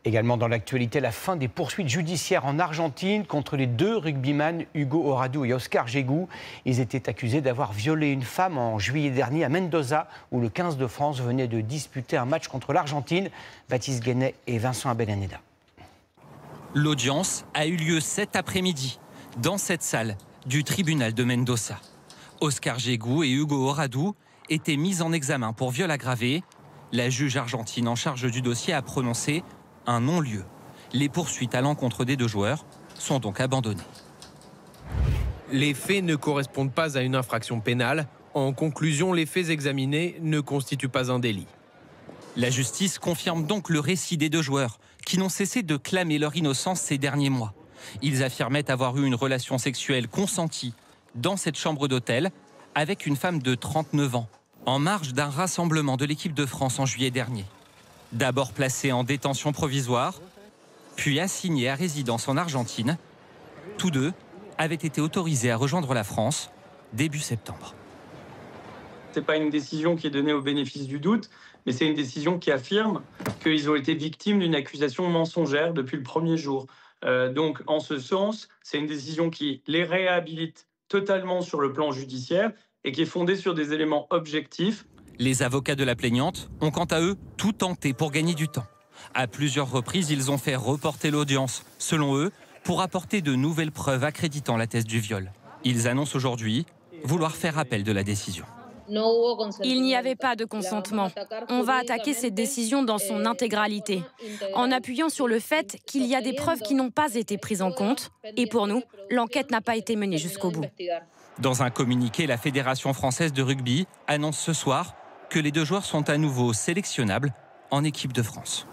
Également dans l'actualité, la fin des poursuites judiciaires en Argentine contre les deux rugbyman Hugo Horadou et Oscar Gégou. Ils étaient accusés d'avoir violé une femme en juillet dernier à Mendoza, où le 15 de France venait de disputer un match contre l'Argentine. Baptiste Guénet et Vincent Abelaneda. L'audience a eu lieu cet après-midi, dans cette salle du tribunal de Mendoza. Oscar Gégou et Hugo Horadou étaient mis en examen pour viol aggravé. La juge argentine en charge du dossier a prononcé un non-lieu. Les poursuites à l'encontre des deux joueurs sont donc abandonnées. Les faits ne correspondent pas à une infraction pénale. En conclusion, les faits examinés ne constituent pas un délit. La justice confirme donc le récit des deux joueurs qui n'ont cessé de clamer leur innocence ces derniers mois. Ils affirmaient avoir eu une relation sexuelle consentie dans cette chambre d'hôtel avec une femme de 39 ans, en marge d'un rassemblement de l'équipe de France en juillet dernier. D'abord placés en détention provisoire, puis assignés à résidence en Argentine, tous deux avaient été autorisés à rejoindre la France début septembre. Ce n'est pas une décision qui est donnée au bénéfice du doute, mais c'est une décision qui affirme qu'ils ont été victimes d'une accusation mensongère depuis le premier jour. Donc, en ce sens, c'est une décision qui les réhabilite totalement sur le plan judiciaire et qui est fondée sur des éléments objectifs. Les avocats de la plaignante ont quant à eux tout tenté pour gagner du temps. À plusieurs reprises, ils ont fait reporter l'audience, selon eux, pour apporter de nouvelles preuves accréditant la thèse du viol. Ils annoncent aujourd'hui vouloir faire appel de la décision. Il n'y avait pas de consentement. On va attaquer cette décision dans son intégralité, en appuyant sur le fait qu'il y a des preuves qui n'ont pas été prises en compte. Et pour nous, l'enquête n'a pas été menée jusqu'au bout. Dans un communiqué, la Fédération française de rugby annonce ce soir que les deux joueurs sont à nouveau sélectionnables en équipe de France.